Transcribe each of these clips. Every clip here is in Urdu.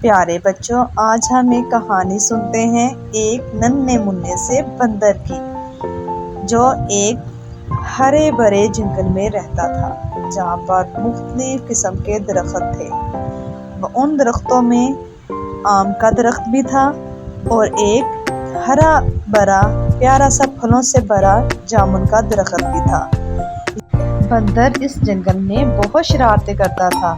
پیارے بچوں، آج ہم ایک کہانی سنتے ہیں ایک ننھے منھے سے بندر کی، جو ایک ہرے بھرے جنگل میں رہتا تھا جہاں پر مختلف قسم کے درخت تھے۔ ان درختوں میں آم کا درخت بھی تھا اور ایک ہرا بھرا پیارا سا پھلوں سے بھرا جامن کا درخت بھی تھا۔ بندر اس جنگل میں بہت شرارتیں کرتا تھا۔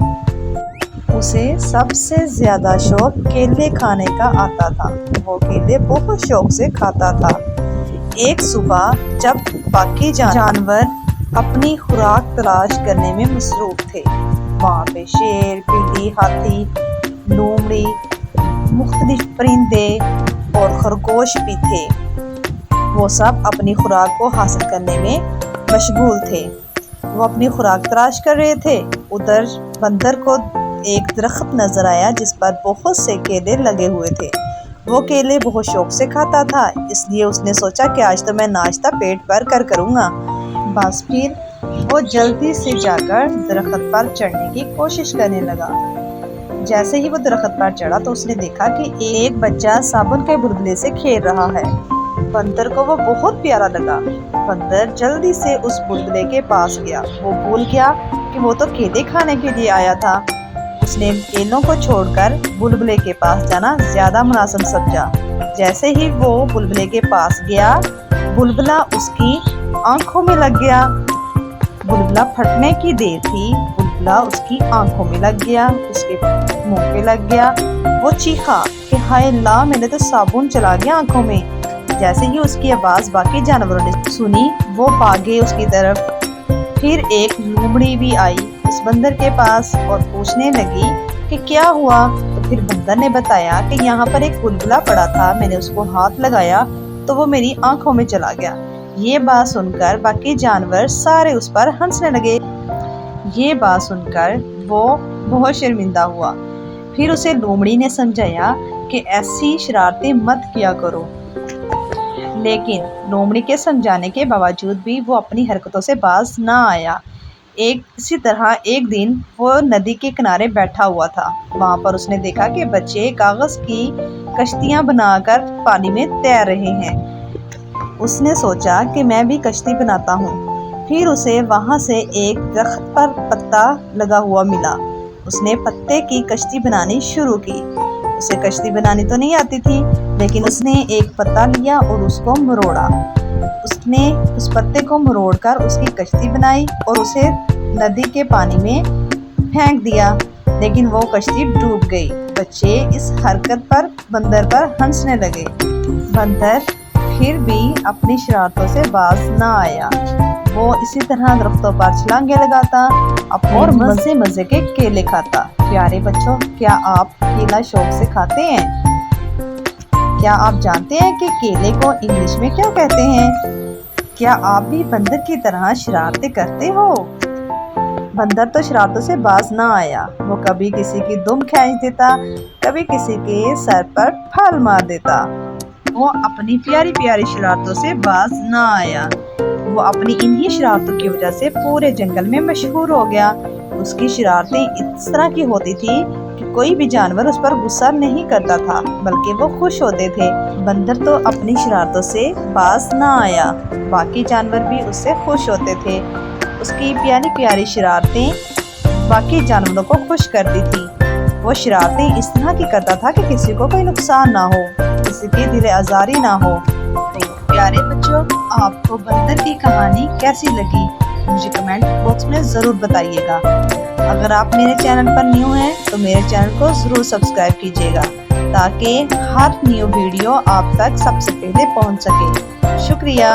اسے سب سے زیادہ شوق کیلے کھانے کا آتا تھا۔ وہ کیلے بہت شوق سے کھاتا تھا۔ ایک صبح جب باقی جانور اپنی خوراک تلاش کرنے میں مصروف تھے، وہاں پہ شیر، بلی، ہاتھی، لومڑی، مختلف پرندے اور خرگوش بھی تھے۔ وہ سب اپنی خوراک کو حاصل کرنے میں مشغول تھے۔ وہ اپنی خوراک تلاش کر رہے تھے۔ ادھر بندر کو ایک درخت نظر آیا جس پر بہت سے کیلے لگے ہوئے تھے۔ وہ کیلے بہت شوق سے کھاتا تھا، اس لیے اس نے سوچا کہ آج تو میں ناشتہ پیٹ بھر کر کروں گا۔ بس پھر وہ جلدی سے جا کر درخت پر چڑھنے کی کوشش کرنے لگا۔ جیسے ہی وہ درخت پر چڑھا تو اس نے دیکھا کہ ایک بچہ صابن کے بلبلے سے کھیل رہا ہے۔ بندر کو وہ بہت پیارا لگا۔ بندر جلدی سے اس بلبلے کے پاس گیا۔ وہ بھول گیا کہ وہ تو کیلے کھانے کے لیے آیا تھا۔ اس نے کیلوں کو چھوڑ کر بلبلے کے پاس جانا زیادہ مناسب سمجھا۔ جیسے ہی وہ بلبلے کے پاس گیا، بلبلا اس کی آنکھوں میں لگ گیا۔ بلبلا پھٹنے کی دیر تھی، بلبلا اس کی آنکھوں میں لگ گیا، اس کے منہ پہ لگ گیا۔ وہ چیخا کہ ہائے اللہ، میں نے تو صابن چلا گیا آنکھوں میں۔ جیسے ہی اس کی آواز باقی جانوروں نے سنی، وہ بھاگے اس کی طرف۔ پھر ایک لومڑی بھی آئی اس بندر کے پاس اور پوچھنے لگی کہ کیا ہوا؟ تو پھر بندر نے بتایا کہ یہاں پر ایک بلبلا پڑا تھا، میں نے اس کو ہاتھ لگایا تو وہ میری آنکھوں میں چلا گیا۔ یہ بات سن کر باقی جانور سارے اس پر ہنسنے لگے۔ یہ بات سن کر وہ بہت شرمندہ ہوا۔ پھر اسے لومڑی نے سمجھایا کہ ایسی شرارتیں مت کیا کرو، لیکن لومڑی کے سمجھانے کے باوجود بھی وہ اپنی حرکتوں سے باز نہ آیا۔ اسی طرح ایک دن وہ ندی کے کنارے بیٹھا ہوا تھا۔ وہاں پر اس نے دیکھا کہ بچے کاغذ کی کشتیاں بنا کر پانی میں تیر رہے ہیں۔ اس نے سوچا کہ میں بھی کشتی بناتا ہوں۔ پھر اسے وہاں سے ایک درخت پر پتا لگا ہوا ملا۔ اس نے پتے کی کشتی بنانی شروع کی۔ اسے کشتی بنانی تو نہیں آتی تھی، لیکن اس نے ایک پتا لیا اور اس کو مروڑا۔ اس نے اس پتے کو مروڑ کر اس کی کشتی بنائی اور اسے ندی کے پانی میں پھینک دیا، لیکن وہ کشتی ڈوب گئی۔ بچے اس حرکت پر بندر پر ہنسنے لگے۔ بندر پھر بھی اپنی شرارتوں سے باز نہ آیا۔ وہ اسی طرح درختوں پر چھلانگیں لگاتا اور مزے کے کیلے کھاتا۔ پیارے بچوں، کیا آپ کیلا شوق سے کھاتے ہیں؟ کیا آپ جانتے ہیں کہ کیلے کو انگلش میں کیا کہتے ہیں؟ کیا آپ بھی بندر کی طرح شرارتیں کرتے ہو؟ بندر تو شرارتوں سے باز نہ آیا۔ وہ کبھی کسی کی دم کھینچ دیتا، کبھی کسی کے سر پر پھال مار دیتا۔ وہ اپنی پیاری پیاری شرارتوں سے باز نہ آیا۔ وہ اپنی انہی شرارتوں کی وجہ سے پورے جنگل میں مشہور ہو گیا۔ اس کی شرارتیں اس طرح کی ہوتی تھی کہ کوئی بھی جانور اس پر غصہ نہیں کرتا تھا، بلکہ وہ خوش ہوتے تھے۔ بندر تو اپنی شرارتوں سے باز نہ آیا، باقی جانور بھی اس سے خوش ہوتے تھے۔ اس کی پیاری پیاری شرارتیں باقی جانوروں کو خوش کرتی تھی۔ وہ شرارتیں اس طرح کی کرتا تھا کہ کسی کو کوئی نقصان نہ ہو، کسی کی دل آزاری نہ ہو۔ پیارے بچوں، آپ کو بندر کی کہانی کیسی لگی؟ مجھے کمنٹ باکس میں ضرور بتائیے گا۔ اگر آپ میرے چینل پر نیو ہیں تو میرے چینل کو ضرور سبسکرائب کیجیے گا، تاکہ ہر نیو ویڈیو آپ تک سب سے پہلے پہنچ سکے۔ شکریہ۔